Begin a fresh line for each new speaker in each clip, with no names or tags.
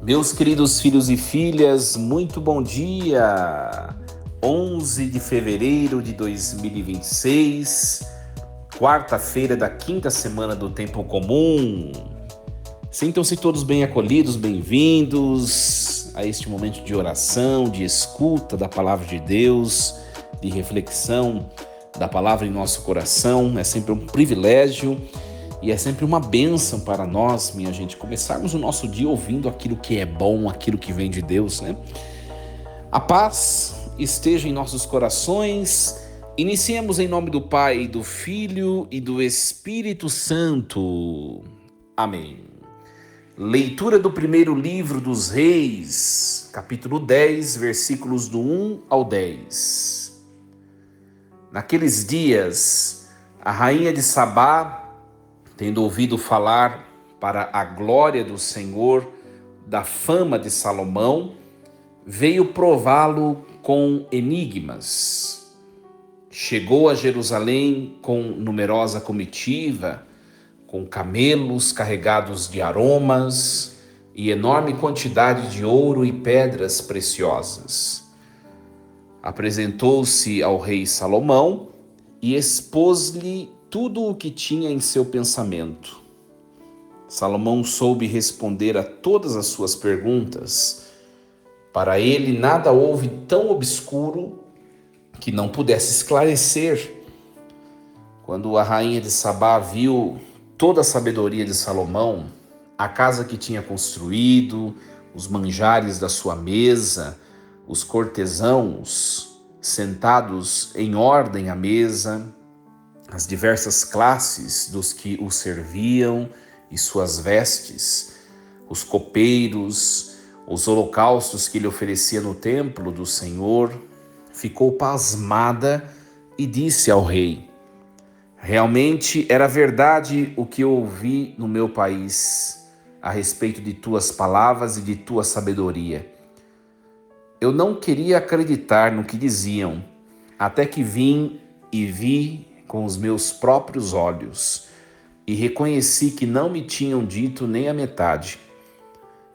Meus queridos filhos e filhas, muito bom dia! 11 de fevereiro de 2026, quarta-feira da quinta semana do Tempo Comum. Sintam-se todos bem acolhidos, bem-vindos a este momento de oração, de escuta da Palavra de Deus, de reflexão da Palavra em nosso coração. É sempre um privilégio e é sempre uma bênção para nós, minha gente, começarmos o nosso dia ouvindo aquilo que é bom, aquilo que vem de Deus, né? A paz esteja em nossos corações. Iniciemos em nome do Pai, do Filho e do Espírito Santo. Amém. Leitura do primeiro livro dos Reis, capítulo 10, versículos do 1 ao 10. Naqueles dias, a rainha de Sabá, tendo ouvido falar para a glória do Senhor da fama de Salomão, veio prová-lo com enigmas. Chegou a Jerusalém com numerosa comitiva, com camelos carregados de aromas e enorme quantidade de ouro e pedras preciosas. Apresentou-se ao rei Salomão e expôs-lhe tudo o que tinha em seu pensamento. Salomão soube responder a todas as suas perguntas. Para ele nada houve tão obscuro que não pudesse esclarecer. Quando a rainha de Sabá viu toda a sabedoria de Salomão, a casa que tinha construído, os manjares da sua mesa, os cortesãos sentados em ordem à mesa, as diversas classes dos que o serviam e suas vestes, os copeiros, os holocaustos que ele oferecia no templo do Senhor, ficou pasmada e disse ao rei: realmente era verdade o que eu ouvi no meu país a respeito de tuas palavras e de tua sabedoria. Eu não queria acreditar no que diziam, até que vim e vi com os meus próprios olhos, e reconheci que não me tinham dito nem a metade.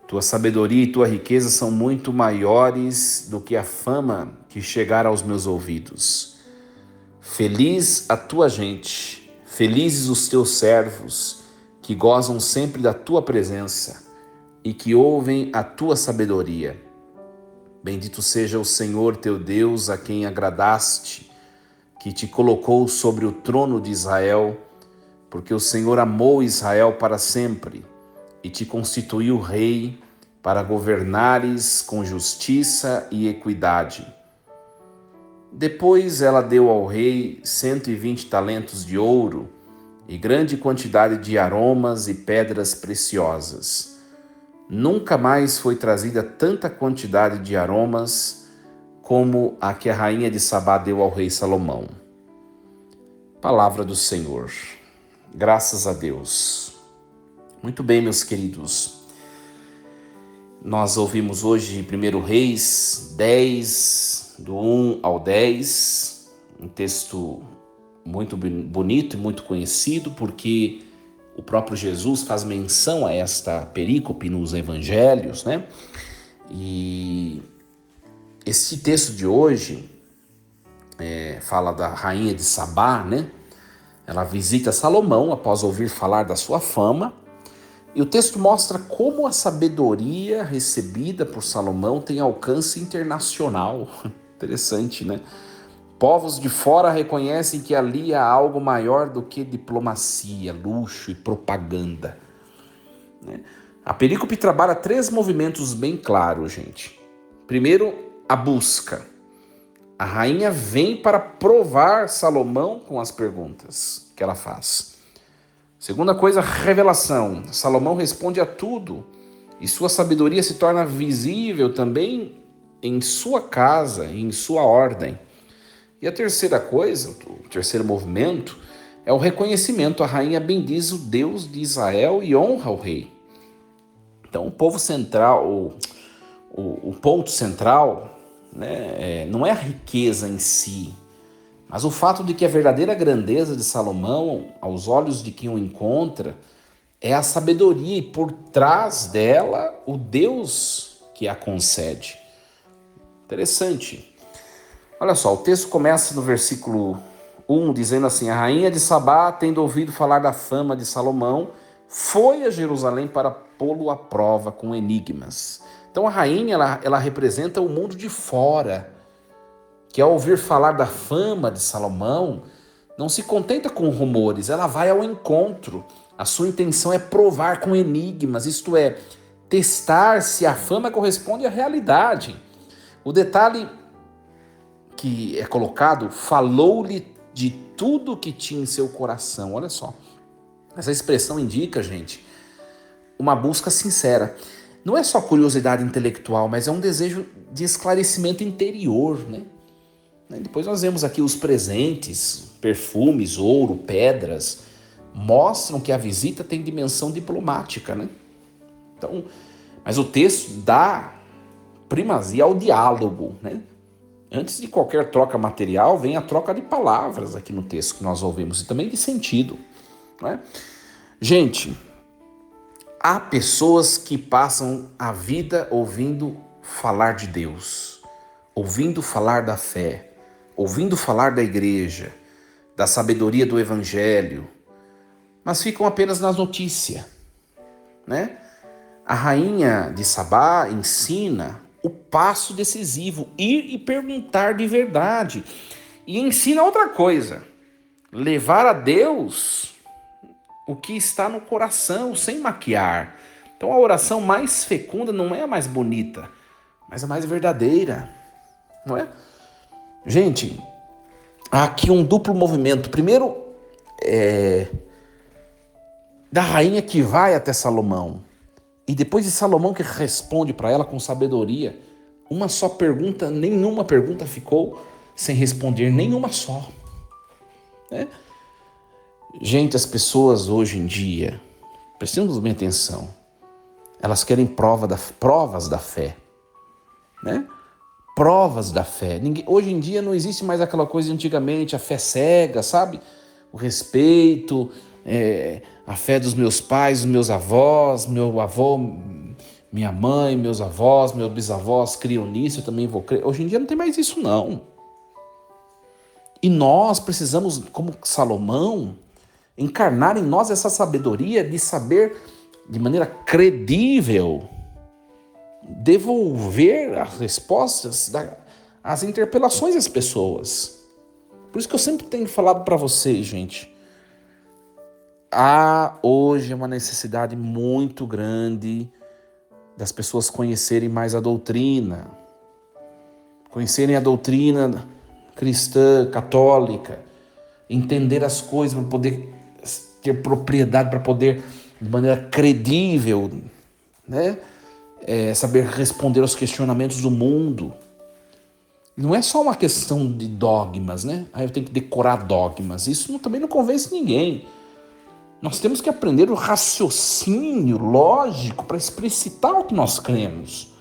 Tua sabedoria e tua riqueza são muito maiores do que a fama que chegara aos meus ouvidos. Feliz a tua gente, felizes os teus servos, que gozam sempre da tua presença e que ouvem a tua sabedoria. Bendito seja o Senhor teu Deus, a quem agradaste, que te colocou sobre o trono de Israel, porque o Senhor amou Israel para sempre e te constituiu rei para governares com justiça e equidade. Depois ela deu ao rei 120 talentos de ouro e grande quantidade de aromas e pedras preciosas. Nunca mais foi trazida tanta quantidade de aromas como a que a rainha de Sabá deu ao rei Salomão. Palavra do Senhor. Graças a Deus. Muito bem, meus queridos. Nós ouvimos hoje 1 Reis 10, do 1 ao 10, um texto muito bonito e muito conhecido, porque o próprio Jesus faz menção a esta perícope nos evangelhos, né? E esse texto de hoje fala da rainha de Sabá, né? Ela visita Salomão após ouvir falar da sua fama, e o texto mostra como a sabedoria recebida por Salomão tem alcance internacional. Interessante, né? Povos de fora reconhecem que ali há algo maior do que diplomacia, luxo e propaganda, né? A perícope trabalha 3 movimentos bem claros, gente. Primeiro, a busca. A rainha vem para provar Salomão com as perguntas que ela faz. Segunda coisa, revelação. Salomão responde a tudo e sua sabedoria se torna visível também em sua casa, em sua ordem. E a terceira coisa, o terceiro movimento, é o reconhecimento. A rainha bendiz o Deus de Israel e honra o rei. Então, o povo central, o ponto central, né, não é a riqueza em si, mas o fato de que a verdadeira grandeza de Salomão, aos olhos de quem o encontra, é a sabedoria e por trás dela o Deus que a concede. Interessante. Olha só, o texto começa no versículo 1 dizendo assim: a rainha de Sabá, tendo ouvido falar da fama de Salomão, foi a Jerusalém para pô-lo à prova com enigmas. Então a rainha, ela representa o mundo de fora, que ao ouvir falar da fama de Salomão, não se contenta com rumores, ela vai ao encontro. A sua intenção é provar com enigmas, isto é, testar se a fama corresponde à realidade. O detalhe que é colocado, falou-lhe de tudo que tinha em seu coração. Olha só, essa expressão indica, gente, uma busca sincera. Não é só curiosidade intelectual, mas é um desejo de esclarecimento interior, né? Depois nós vemos aqui os presentes, perfumes, ouro, pedras, mostram que a visita tem dimensão diplomática, né? Então, mas o texto dá primazia ao diálogo, né? Antes de qualquer troca material, vem a troca de palavras aqui no texto que nós ouvimos, e também de sentido, né? Gente, há pessoas que passam a vida ouvindo falar de Deus, ouvindo falar da fé, ouvindo falar da igreja, da sabedoria do evangelho, mas ficam apenas na notícia, né? A rainha de Sabá ensina o passo decisivo, ir e perguntar de verdade. E ensina outra coisa, levar a Deus o que está no coração, sem maquiar. Então a oração mais fecunda não é a mais bonita, mas a mais verdadeira, não é? Gente, há aqui um duplo movimento. Primeiro, da rainha que vai até Salomão, e depois de Salomão que responde para ela com sabedoria. Uma só pergunta, nenhuma pergunta ficou sem responder, nenhuma só, né? Gente, as pessoas hoje em dia, prestando bem atenção, elas querem provas da fé, né? Provas da fé. Hoje em dia não existe mais aquela coisa de antigamente, a fé cega, sabe? O respeito, a fé dos meus pais, dos meus avós, meu avô, minha mãe, meus avós, meus bisavós criam nisso, eu também vou crer. Hoje em dia não tem mais isso, não. E nós precisamos, como Salomão, encarnar em nós essa sabedoria de saber, de maneira credível, devolver as respostas às interpelações das pessoas. Por isso que eu sempre tenho falado para vocês, gente, há hoje uma necessidade muito grande das pessoas conhecerem mais a doutrina, conhecerem a doutrina cristã, católica, entender as coisas para poder ter propriedade, para poder, de maneira credível, né? Saber responder aos questionamentos do mundo. Não é só uma questão de dogmas, né? Eu tenho que decorar dogmas. Isso também não convence ninguém. Nós temos que aprender o raciocínio lógico para explicitar o que nós cremos.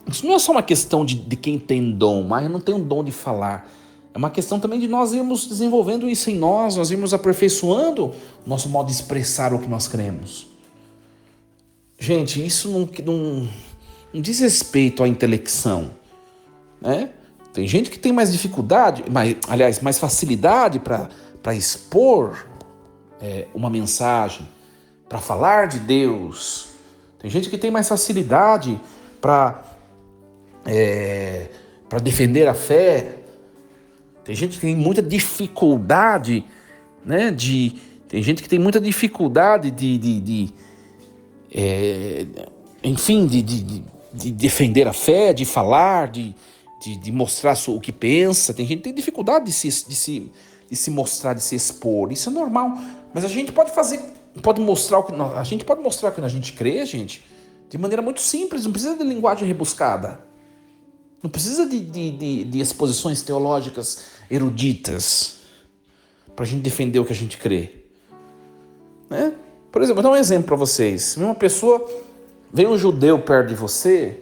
Isso não é só uma questão de quem tem dom, mas eu não tenho dom de falar. É uma questão também de nós irmos desenvolvendo isso em nós irmos aperfeiçoando o nosso modo de expressar o que nós cremos. Gente, isso não diz respeito à intelecção, né? Tem gente que tem mais dificuldade, mais facilidade para expor uma mensagem, para falar de Deus. Tem gente que tem mais facilidade para defender a fé. Tem gente que tem muita dificuldade, né? Tem gente que tem muita dificuldade de defender a fé, de falar, de mostrar o que pensa. Tem gente que tem dificuldade de se mostrar, de se expor. Isso é normal. Mas a gente pode mostrar o que a gente crê, gente, de maneira muito simples. Não precisa de linguagem rebuscada. Não precisa de exposições teológicas eruditas para a gente defender o que a gente crê, né? Por exemplo, vou dar um exemplo para vocês. Vem um judeu perto de você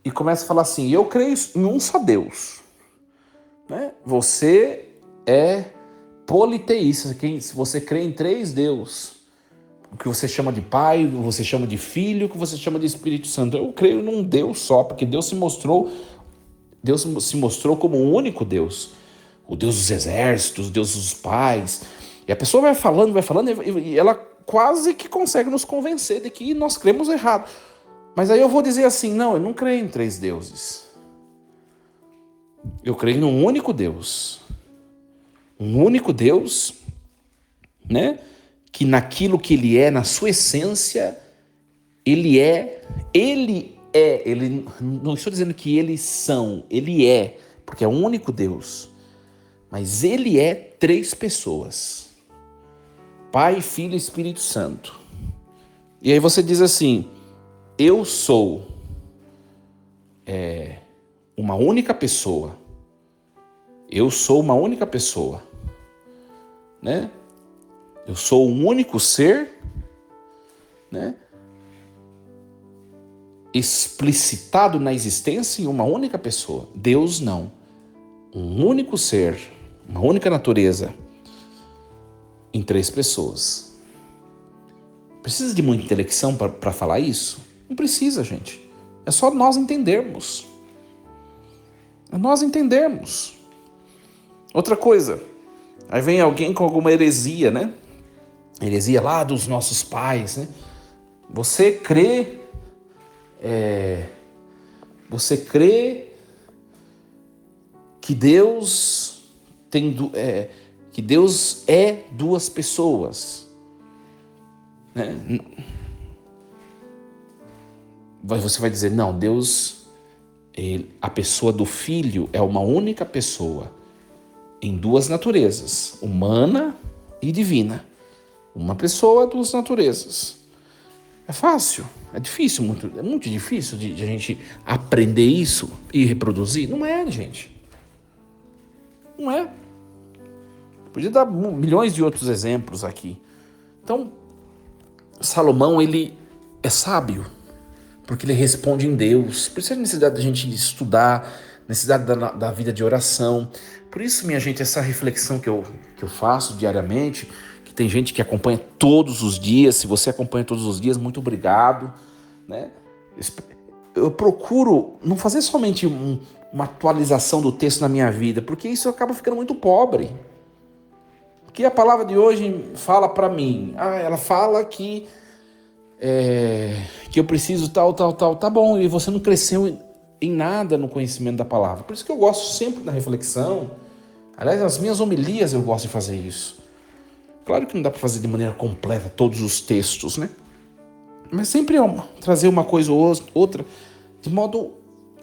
e começa a falar assim: eu creio em um só Deus, né? Você é politeísta, você crê em 3 deuses. o que você chama de Pai, o que você chama de Filho, o que você chama de Espírito Santo. Eu creio num Deus só, porque Deus se mostrou como o único Deus. O Deus dos exércitos, o Deus dos pais. E a pessoa vai falando, e ela quase que consegue nos convencer de que nós cremos errado. Mas aí eu vou dizer assim, não, eu não creio em 3 deuses. Eu creio num único Deus. Um único Deus, né? Que naquilo que ele é, na sua essência, ele não estou dizendo que eles são, ele é, porque é um único Deus. Mas ele é 3 pessoas. Pai, Filho e Espírito Santo. E aí você diz assim, eu sou uma única pessoa. Eu sou uma única pessoa. Né? Eu sou um único ser, né? Explicitado na existência em uma única pessoa. Deus não. Um único ser, uma única natureza, em 3 pessoas. Precisa de muita intelecção para falar isso? Não precisa, gente. É só nós entendermos. É nós entendermos. Outra coisa, aí vem alguém com alguma heresia, né? Heresia lá dos nossos pais, né? Você crê que Deus que Deus é 2 pessoas, né? Você vai dizer, não, Deus, a pessoa do Filho é uma única pessoa, em 2 naturezas, humana e divina. Uma pessoa, 2 naturezas. É fácil? É difícil? É muito difícil de a gente aprender isso e reproduzir? Não é, gente. Não é. Podia dar milhões de outros exemplos aqui. Então, Salomão, ele é sábio, porque ele responde em Deus. Por isso a necessidade da gente estudar, necessidade da vida de oração. Por isso, minha gente, essa reflexão que eu faço diariamente, que tem gente que acompanha todos os dias. Se você acompanha todos os dias, muito obrigado, né? Eu procuro não fazer somente uma atualização do texto na minha vida, porque isso acaba ficando muito pobre. Porque a palavra de hoje fala para mim, ela fala que eu preciso tal, tá bom, e você não cresceu em nada no conhecimento da palavra. Por isso que eu gosto sempre da reflexão. Aliás, nas minhas homilias eu gosto de fazer isso. Claro que não dá para fazer de maneira completa todos os textos, né? Mas sempre trazer uma coisa ou outra, de modo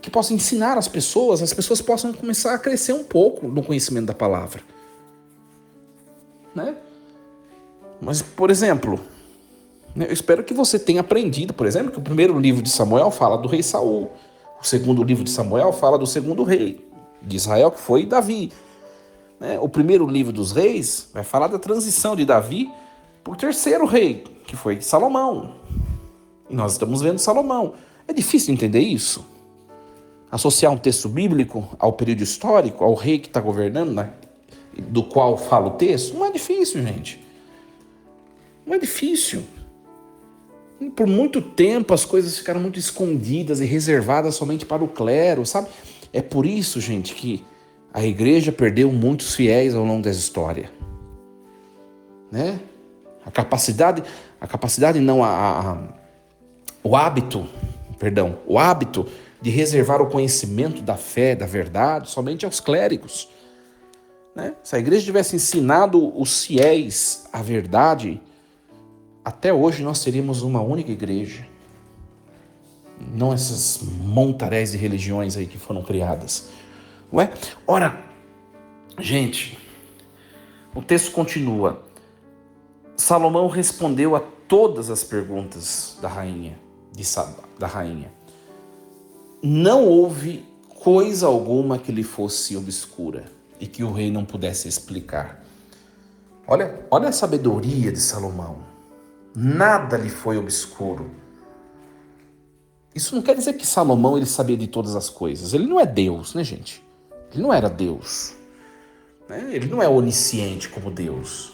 que possa ensinar as pessoas possam começar a crescer um pouco no conhecimento da palavra. Né? Mas, por exemplo, eu espero que você tenha aprendido, por exemplo, que o primeiro livro de Samuel fala do rei Saul, o segundo livro de Samuel fala do segundo rei de Israel, que foi Davi. O primeiro livro dos reis vai falar da transição de Davi para o terceiro rei, que foi Salomão. E nós estamos vendo Salomão. É difícil entender isso? Associar um texto bíblico ao período histórico, ao rei que está governando, né, do qual fala o texto? Não é difícil, gente. Não é difícil. Por muito tempo as coisas ficaram muito escondidas e reservadas somente para o clero, sabe? É por isso, gente, que a igreja perdeu muitos fiéis ao longo da história. Né? O hábito de reservar o conhecimento da fé, da verdade, somente aos clérigos. Né? Se a igreja tivesse ensinado os fiéis a verdade, até hoje nós teríamos uma única igreja. Não essas montaréis de religiões aí que foram criadas. Não é? Ora, gente, o texto continua. Salomão respondeu a todas as perguntas da rainha. Não houve coisa alguma que lhe fosse obscura e que o rei não pudesse explicar. Olha a sabedoria de Salomão. Nada lhe foi obscuro. Isso não quer dizer que Salomão ele sabia de todas as coisas. Ele não é Deus, né, gente? Ele não era Deus. Né? Ele não é onisciente como Deus.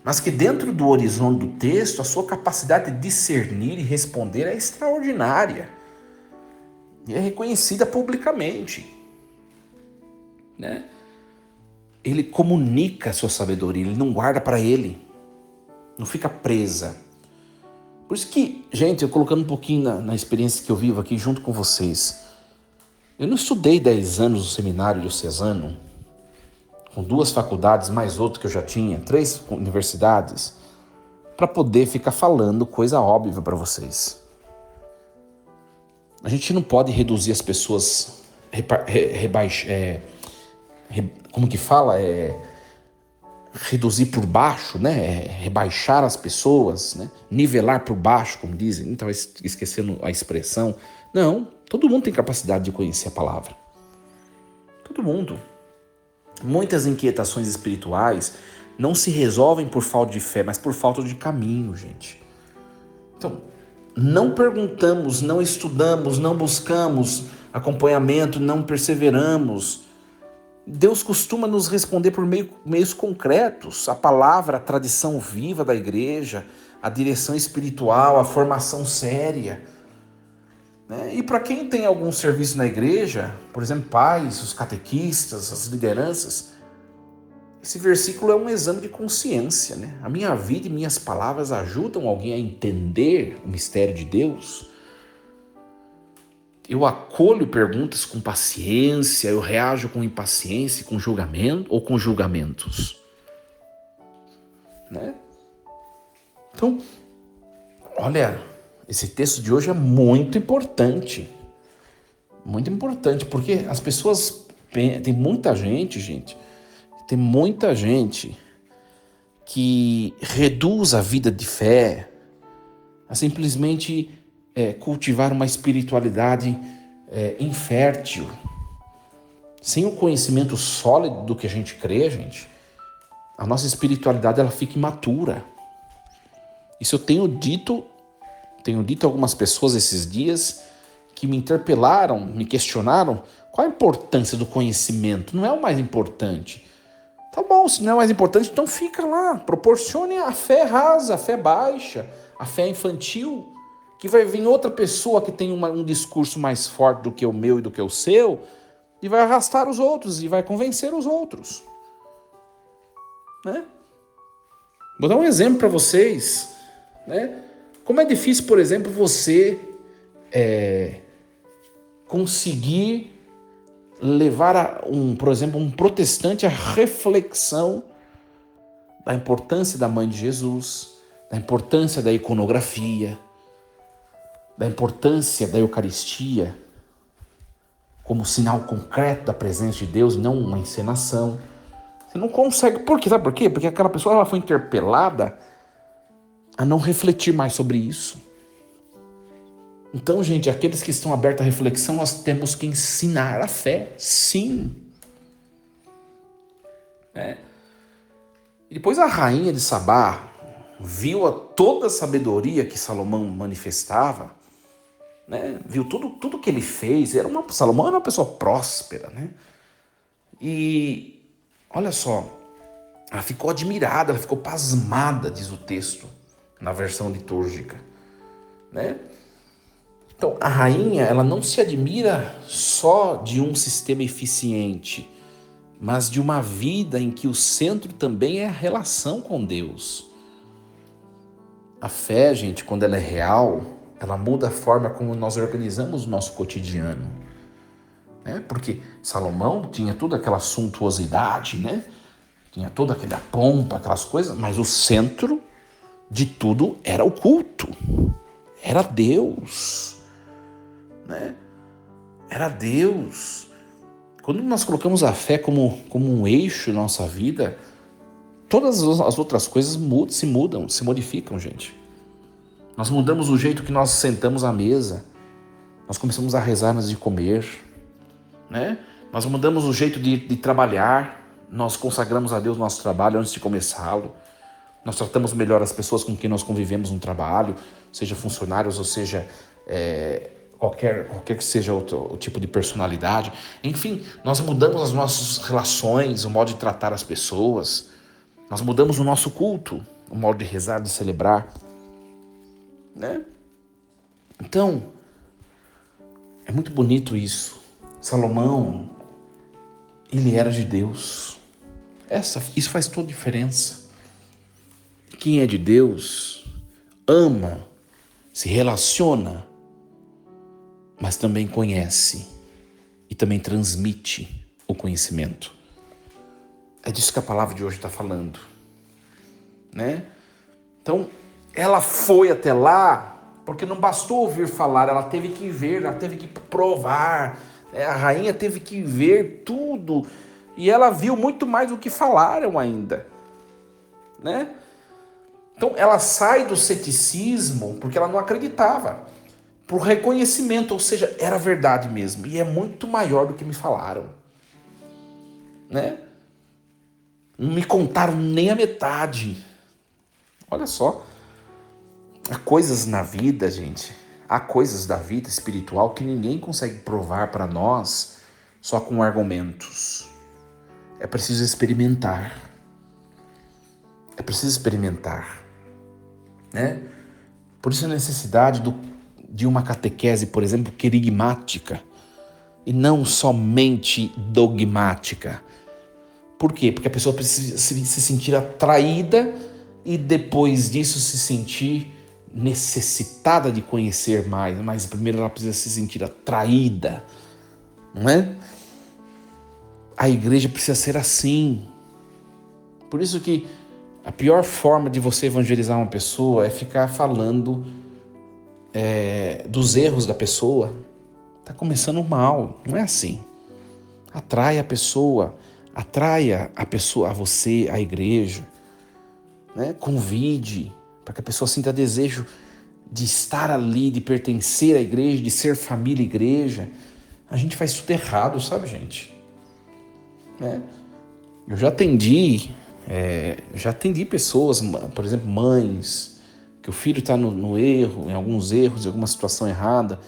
mas que dentro do horizonte do texto, a sua capacidade de discernir e responder é extraordinária e é reconhecida publicamente, né? Ele comunica a sua sabedoria, ele não guarda para ele, não fica presa. Por isso que, gente, eu colocando um pouquinho na experiência que eu vivo aqui junto com vocês, eu não estudei 10 anos no seminário diocesano, com 2 faculdades, mais outra que eu já tinha, 3 universidades, para poder ficar falando coisa óbvia para vocês. A gente não pode reduzir as pessoas, como que fala? Reduzir por baixo, né? Rebaixar as pessoas, né? Nivelar por baixo, como dizem. Não estava esquecendo a expressão. Não, todo mundo tem capacidade de conhecer a palavra. Todo mundo. Muitas inquietações espirituais não se resolvem por falta de fé, mas por falta de caminho, gente. Então, não perguntamos, não estudamos, não buscamos acompanhamento, não perseveramos. Deus costuma nos responder por meios concretos, a palavra, a tradição viva da igreja, a direção espiritual, a formação séria, né? E para quem tem algum serviço na igreja, por exemplo, pais, os catequistas, as lideranças, esse versículo é um exame de consciência, né? A minha vida e minhas palavras ajudam alguém a entender o mistério de Deus? Eu acolho perguntas com paciência, eu reajo com impaciência, com julgamento ou com julgamentos, né? Então, olha, esse texto de hoje é muito importante, porque as pessoas, tem muita gente que reduz a vida de fé a simplesmente cultivar uma espiritualidade infértil. Sem o conhecimento sólido do que a gente crê, gente, a nossa espiritualidade ela fica imatura. Isso eu tenho dito a algumas pessoas esses dias que me interpelaram, me questionaram qual a importância do conhecimento. Não é o mais importante. Tá bom, se não é o mais importante, então fica lá. Proporcione a fé rasa, a fé baixa, a fé infantil, que vai vir outra pessoa que tem um discurso mais forte do que o meu e do que o seu, e vai arrastar os outros, e vai convencer os outros, né? Vou dar um exemplo para vocês, né? Como é difícil, por exemplo, você conseguir levar, por exemplo, um protestante à reflexão da importância da Mãe de Jesus, da importância da iconografia, da importância da Eucaristia como sinal concreto da presença de Deus, não uma encenação. Você não consegue. Por quê? Sabe por quê? Porque aquela pessoa ela foi interpelada a não refletir mais sobre isso. Então, gente, aqueles que estão abertos à reflexão, nós temos que ensinar a fé, sim. E depois a rainha de Sabá viu toda a sabedoria que Salomão manifestava, né? Viu tudo que ele fez. Salomão era uma pessoa próspera, né? E olha só, ela ficou admirada, ela ficou pasmada, diz o texto, na versão litúrgica, né? Então, a rainha, ela não se admira só de um sistema eficiente, mas de uma vida em que o centro também é a relação com Deus. A fé, gente, quando ela é real, ela muda a forma como nós organizamos o nosso cotidiano, né? Porque Salomão tinha toda aquela suntuosidade, né? Tinha toda aquela pompa, aquelas coisas, mas o centro de tudo era o culto, era Deus, né? Era Deus. Quando nós colocamos a fé como um eixo na nossa vida, todas as outras coisas se modificam, gente. Nós mudamos o jeito que nós sentamos à mesa, nós começamos a rezar antes de comer, né? Nós mudamos o jeito de trabalhar, nós consagramos a Deus o nosso trabalho antes de começá-lo, nós tratamos melhor as pessoas com quem nós convivemos no trabalho, seja funcionários ou seja qualquer que seja o tipo de personalidade. Enfim, nós mudamos as nossas relações, o modo de tratar as pessoas, nós mudamos o nosso culto. o modo de rezar, de celebrar, né? Então, é muito bonito isso. Salomão, ele era de Deus. Isso faz toda a diferença. Quem é de Deus ama, se relaciona, mas também conhece e também transmite o conhecimento. É disso que a palavra de hoje está falando, né? Então, ela foi até lá porque não bastou ouvir falar, ela teve que ver, ela teve que provar, né? A rainha teve que ver tudo e ela viu muito mais do que falaram ainda, né? Então, ela sai do ceticismo porque ela não acreditava, por reconhecimento, ou seja, era verdade mesmo, e é muito maior do que me falaram, né? Não me contaram nem a metade. Olha só, há coisas na vida, gente, há coisas da vida espiritual que ninguém consegue provar para nós só com argumentos. É preciso experimentar. É preciso experimentar, né? Por isso a necessidade de uma catequese, por exemplo, querigmática, e não somente dogmática. Por quê? Porque a pessoa precisa se sentir atraída e depois disso se sentir necessitada de conhecer mais. Mas primeiro ela precisa se sentir atraída, não é? A igreja precisa ser assim. Por isso que a pior forma de você evangelizar uma pessoa é ficar falando dos erros da pessoa. Está começando mal, não é assim. Atraia a pessoa a você, a igreja, né? Convide para que a pessoa sinta desejo de estar ali, de pertencer à igreja, de ser família igreja. A gente faz tudo errado, sabe, gente? Né? Eu já atendi pessoas, por exemplo, mães, que o filho está no erro, em alguns erros, em alguma situação errada.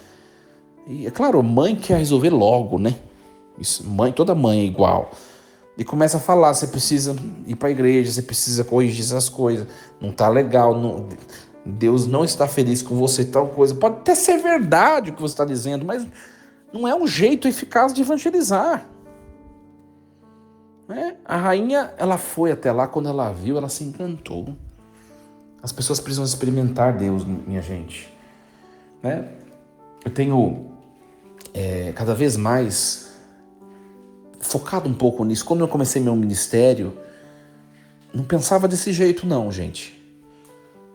E é claro, mãe quer resolver logo, né? Isso, toda mãe é igual. E começa a falar, você precisa ir para a igreja, você precisa corrigir essas coisas, não tá legal, Deus não está feliz com você, tal coisa. Pode até ser verdade o que você está dizendo, mas não é um jeito eficaz de evangelizar. Né? A rainha, ela foi até lá, quando ela viu, ela se encantou. As pessoas precisam experimentar Deus, minha gente. Né? Eu tenho cada vez mais focado um pouco nisso. Quando eu comecei meu ministério, não pensava desse jeito não, gente.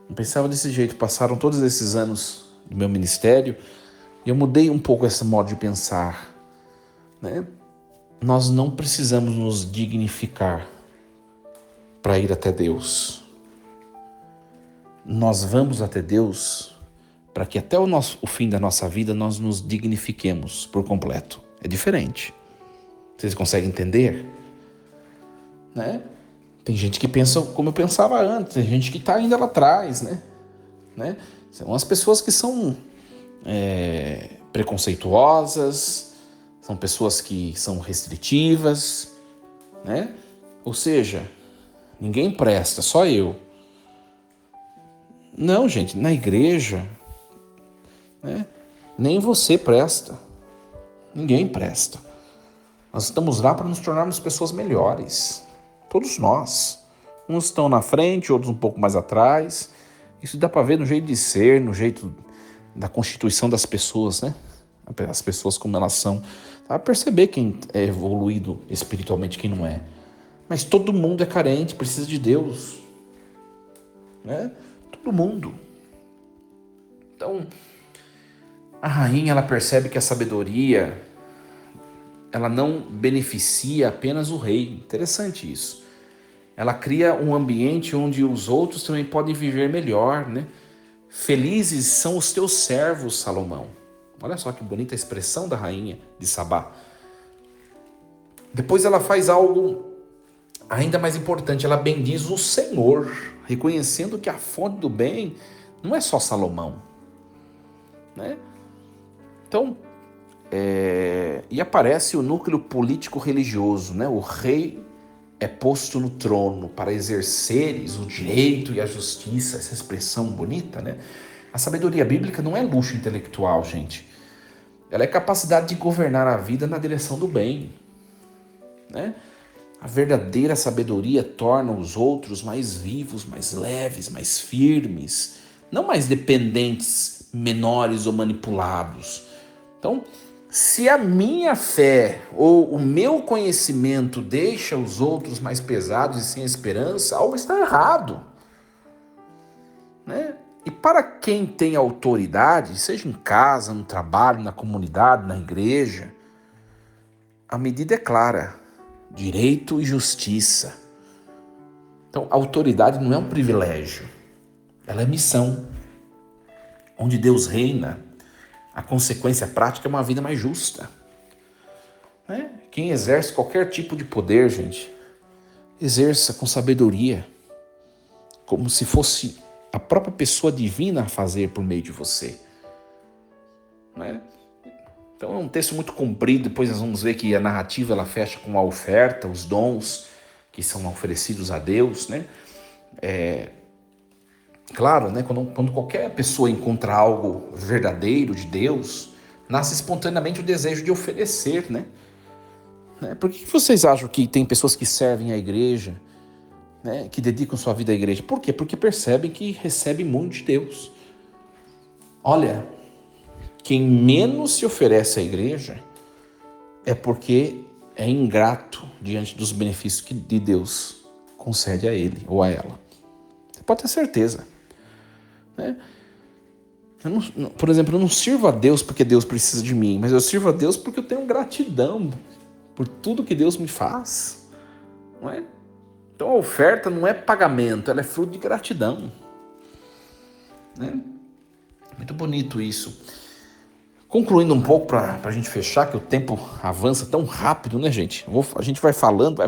Não pensava desse jeito. Passaram todos esses anos do meu ministério e eu mudei um pouco esse modo de pensar. Né? Nós não precisamos nos dignificar para ir até Deus. Nós vamos até Deus para que até o fim da nossa vida nós nos dignifiquemos por completo. É diferente. Vocês conseguem entender? Né? Tem gente que pensa como eu pensava antes, tem gente que está ainda lá atrás, né? São as pessoas que são preconceituosas, são pessoas que são restritivas, né? Ou seja, ninguém presta, só eu. Não, gente, na igreja, né? Nem você presta, ninguém presta. Nós estamos lá para nos tornarmos pessoas melhores. Todos nós. Uns estão na frente, outros um pouco mais atrás. Isso dá para ver no jeito de ser, no jeito da constituição das pessoas, né? As pessoas como elas são. Dá para perceber quem é evoluído espiritualmente e quem não é. Mas todo mundo é carente, precisa de Deus. Né? Todo mundo. Então, a rainha, ela percebe que a sabedoria, ela não beneficia apenas o rei. Interessante isso. Ela cria um ambiente onde os outros também podem viver melhor, né? Felizes são os teus servos, Salomão. Olha só que bonita a expressão da rainha de Sabá. Depois ela faz algo ainda mais importante. Ela bendiz o Senhor, reconhecendo que a fonte do bem não é só Salomão, né? Então, e aparece o núcleo político-religioso, né? O rei é posto no trono para exerceres o direito e a justiça, essa expressão bonita, né? A sabedoria bíblica não é luxo intelectual, gente. Ela é capacidade de governar a vida na direção do bem, né? A verdadeira sabedoria torna os outros mais vivos, mais leves, mais firmes, não mais dependentes, menores ou manipulados. Então, se a minha fé ou o meu conhecimento deixa os outros mais pesados e sem esperança, algo está errado, né? E para quem tem autoridade, seja em casa, no trabalho, na comunidade, na igreja, a medida é clara: direito e justiça. Então, a autoridade não é um privilégio, ela é missão. Onde Deus reina, a consequência prática é uma vida mais justa, né? Quem exerce qualquer tipo de poder, gente, exerça com sabedoria, como se fosse a própria pessoa divina a fazer por meio de você, né? Então é um texto muito comprido, depois nós vamos ver que a narrativa ela fecha com a oferta, os dons que são oferecidos a Deus, né? Claro, né? Quando qualquer pessoa encontra algo verdadeiro de Deus, nasce espontaneamente o desejo de oferecer, né? Por que vocês acham que tem pessoas que servem à igreja, né? Que dedicam sua vida à igreja? Por quê? Porque percebem que recebem muito de Deus. Olha, quem menos se oferece à igreja é porque é ingrato diante dos benefícios que de Deus concede a ele ou a ela. Você pode ter certeza, né? Por exemplo, eu não sirvo a Deus porque Deus precisa de mim, mas eu sirvo a Deus porque eu tenho gratidão por tudo que Deus me faz, não é? Então a oferta não é pagamento, ela é fruto de gratidão, né? Muito bonito isso. Concluindo um pouco para a gente fechar, que o tempo avança tão rápido, né, gente? A gente vai falando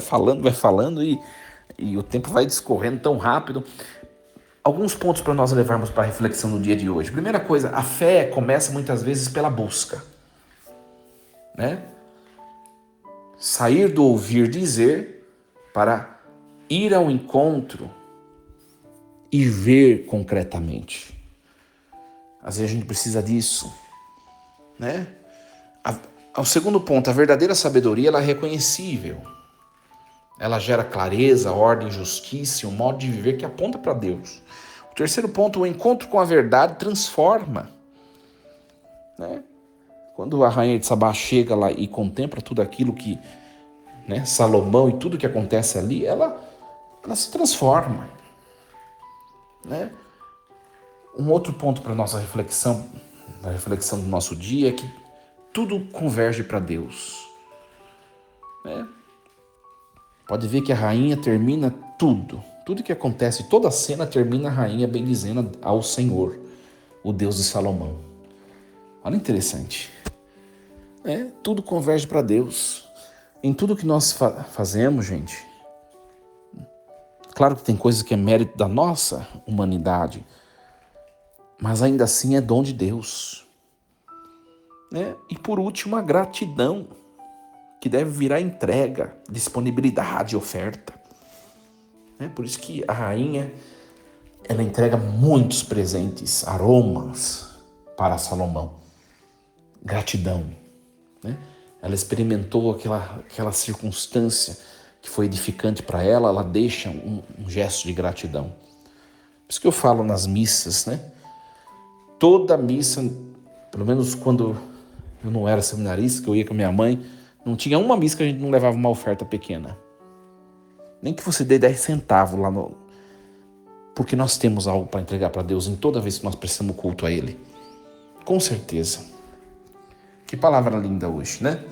e o tempo vai discorrendo tão rápido. Alguns pontos para nós levarmos para a reflexão no dia de hoje. Primeira coisa, a fé começa muitas vezes pela busca, né? Sair do ouvir dizer para ir ao encontro e ver concretamente. Às vezes a gente precisa disso, né? O segundo ponto, a verdadeira sabedoria ela é reconhecível. Ela gera clareza, ordem, justiça e um modo de viver que aponta para Deus. O terceiro ponto, o encontro com a verdade transforma, né? Quando a rainha de Sabá chega lá e contempla tudo aquilo que, né, Salomão e tudo que acontece ali, ela se transforma, né? Um outro ponto para nossa reflexão, a reflexão do nosso dia, é que tudo converge para Deus, né? Pode ver que a rainha termina tudo que acontece, toda a cena termina a rainha bendizendo ao Senhor, o Deus de Salomão. Olha interessante, tudo converge para Deus. Em tudo que nós fazemos, gente, claro que tem coisas que é mérito da nossa humanidade, mas ainda assim é dom de Deus, né? E por último, a gratidão, que deve virar entrega, disponibilidade, oferta, né? Por isso que a rainha ela entrega muitos presentes, aromas para Salomão. Gratidão, né? Ela experimentou aquela circunstância que foi edificante para ela, ela deixa um gesto de gratidão. Por isso que eu falo nas missas, né? Toda missa, pelo menos quando eu não era seminarista, que eu ia com a minha mãe, não tinha uma missa que a gente não levava uma oferta pequena. Nem que você dê 10 centavos lá no... Porque nós temos algo para entregar para Deus em toda vez que nós prestamos culto a Ele. Com certeza. Que palavra linda hoje, né?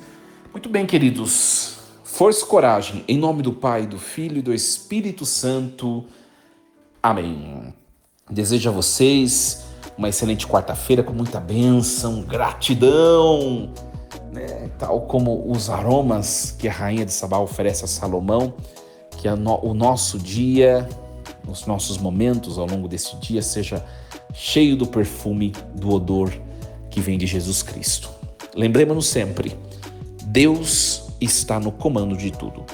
Muito bem, queridos. Força e coragem. Em nome do Pai, do Filho e do Espírito Santo. Amém. Desejo a vocês uma excelente quarta-feira com muita bênção, gratidão, né? Tal como os aromas que a rainha de Sabá oferece a Salomão, que o nosso dia, os nossos momentos ao longo desse dia seja cheio do perfume, do odor que vem de Jesus Cristo. Lembremos-nos sempre, Deus está no comando de tudo.